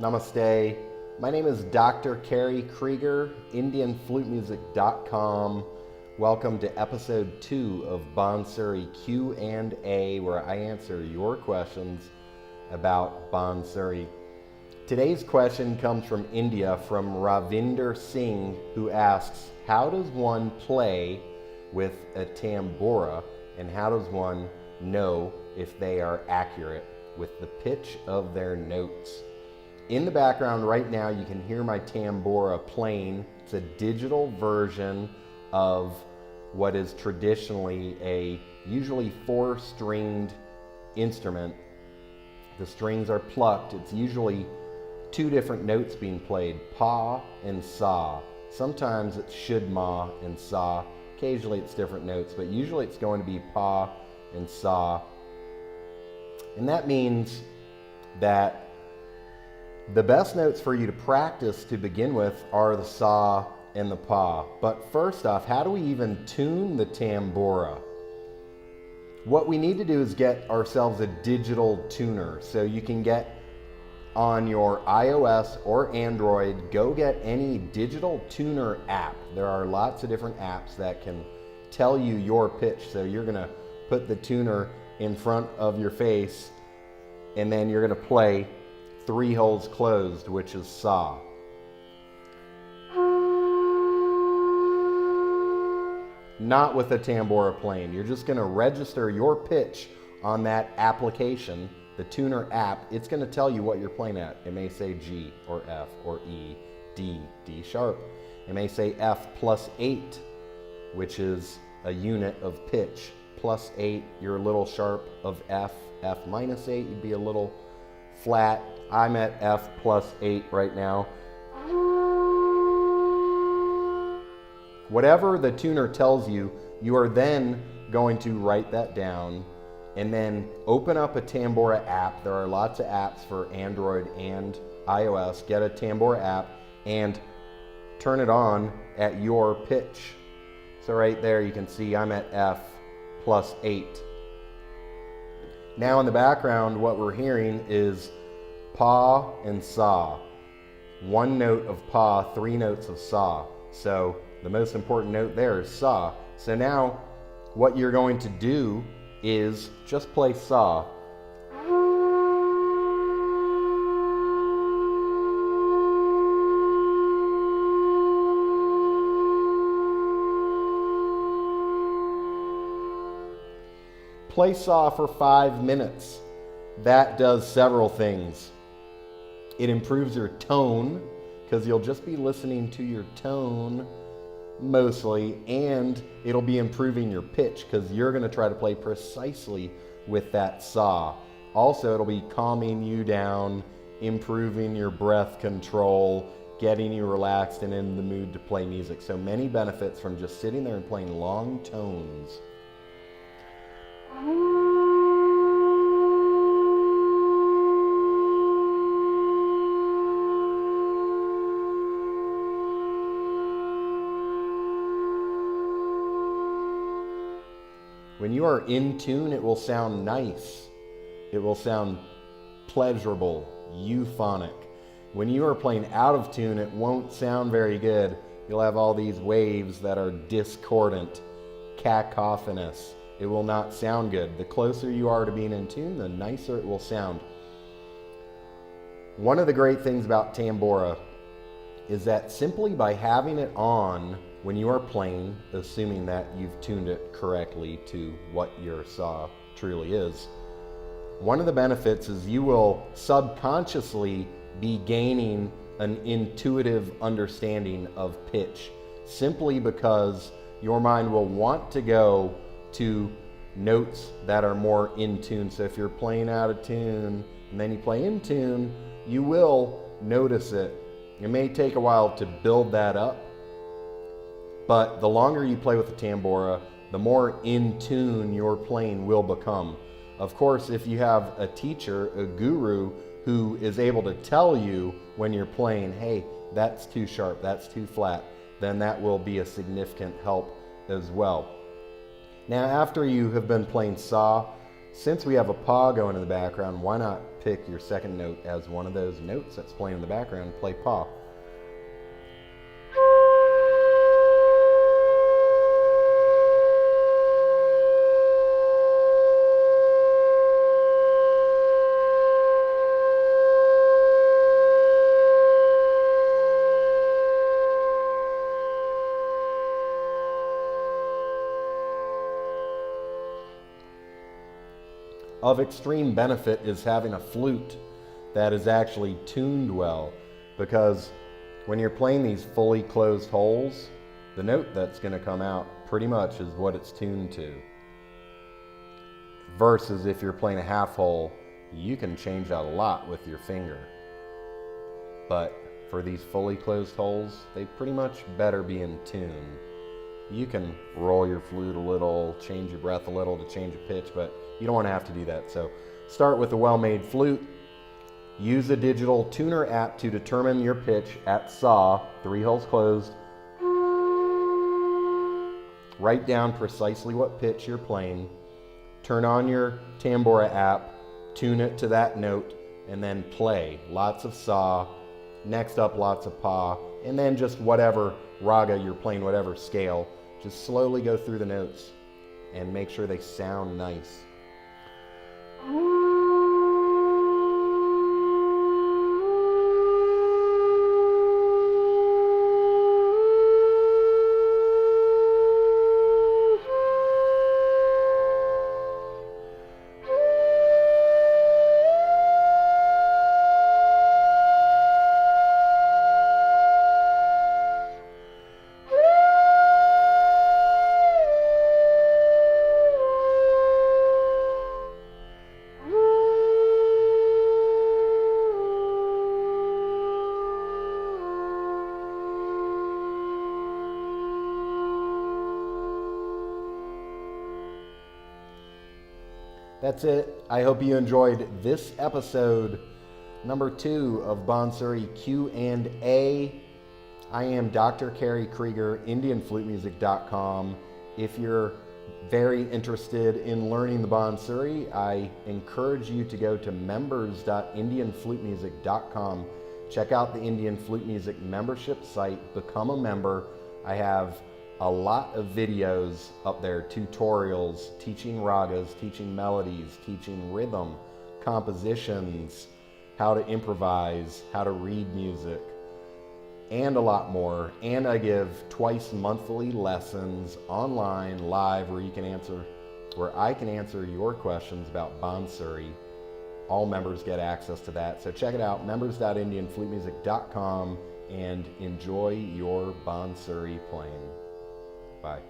Namaste. My name is Dr. Kerry Kriger, IndianFluteMusic.com. Welcome to episode 2 of Bansuri Q A, where I answer your questions about Bansuri. Today's question comes from India, from Ravinder Singh, who asks, how does one play with a tambura, and how does one know if they are accurate with the pitch of their notes? In the background right now, you can hear my tambura playing. It's a digital version of what is traditionally a usually 4-stringed instrument. The strings are plucked. It's usually 2 different notes being played, pa and sa. Sometimes it's shud ma and sa. Occasionally it's different notes, but usually it's going to be pa and sa. And that means that the best notes for you to practice to begin with are the sa and the pa. But first off, how do we even tune the tambura? What we need to do is get ourselves a digital tuner. So you can get on your iOS or Android, go get any digital tuner app. There are lots of different apps that can tell you your pitch. So you're gonna put the tuner in front of your face, and then you're gonna play 3 holes closed, which is sa. Not with a tambura playing. You're just going to register your pitch on that application, the tuner app. It's going to tell you what you're playing at. It may say G or F or E, D, D sharp. It may say F plus 8, which is a unit of pitch. Plus 8, you're a little sharp of F. F minus 8, you'd be a little flat. I'm at F plus 8 right now. Whatever the tuner tells you, you are then going to write that down and then open up a tambura app. There are lots of apps for Android and iOS. Get a tambura app and turn it on at your pitch. So right there you can see I'm at F plus 8. Now in the background, what we're hearing is pa and sa. 1 note of pa, 3 notes of sa. So the most important note there is sa. So now what you're going to do is just play sa. Play sa for 5 minutes. That does several things. It improves your tone, because you'll just be listening to your tone mostly, and it'll be improving your pitch because you're going to try to play precisely with that sa. Also, it'll be calming you down, improving your breath control, getting you relaxed and in the mood to play music. So many benefits from just sitting there and playing long tones. When you are in tune, it will sound nice. It will sound pleasurable, euphonic. When you are playing out of tune, it won't sound very good. You'll have all these waves that are discordant, cacophonous. It will not sound good. The closer you are to being in tune, the nicer it will sound. One of the great things about tambura is that simply by having it on when you are playing, assuming that you've tuned it correctly to what your sa truly is, one of the benefits is you will subconsciously be gaining an intuitive understanding of pitch, simply because your mind will want to go to notes that are more in tune. So if you're playing out of tune and then you play in tune, you will notice it. It may take a while to build that up, but the longer you play with the tambura, the more in tune your playing will become. Of course, if you have a teacher, a guru, who is able to tell you when you're playing, hey, that's too sharp, that's too flat, then that will be a significant help as well. Now, after you have been playing sa, Since we have a paw going in the background, why not pick your second note as one of those notes that's playing in the background and play paw. Of extreme benefit is having a flute that is actually tuned well, because when you're playing these fully closed holes, the note that's going to come out pretty much is what it's tuned to. Versus if you're playing a half hole, you can change out a lot with your finger. But for these fully closed holes, they pretty much better be in tune. You can roll your flute a little, change your breath a little to change a pitch, but you don't want to have to do that. So start with a well-made flute. Use a digital tuner app to determine your pitch at saw, 3 holes closed. Write down precisely what pitch you're playing. Turn on your Tanpura app, tune it to that note, and then play. Lots of saw, next up lots of paw, and then just whatever raga you're playing, whatever scale. Just slowly go through the notes and make sure they sound nice. That's it. I hope you enjoyed this episode, number 2 of Bansuri Q A. I am Dr. Kerry Kriger, IndianFluteMusic.com. If you're very interested in learning the Bansuri, I encourage you to go to members.IndianFluteMusic.com. Check out the Indian Flute Music membership site, become a member. I have a lot of videos up there, tutorials, teaching ragas, teaching melodies, teaching rhythm, compositions, how to improvise, how to read music, and a lot more. And I give twice monthly lessons online, live, where I can answer your questions about Bansuri. All members get access to that. So check it out, members.IndianFluteMusic.com, and enjoy your Bansuri playing. Bye.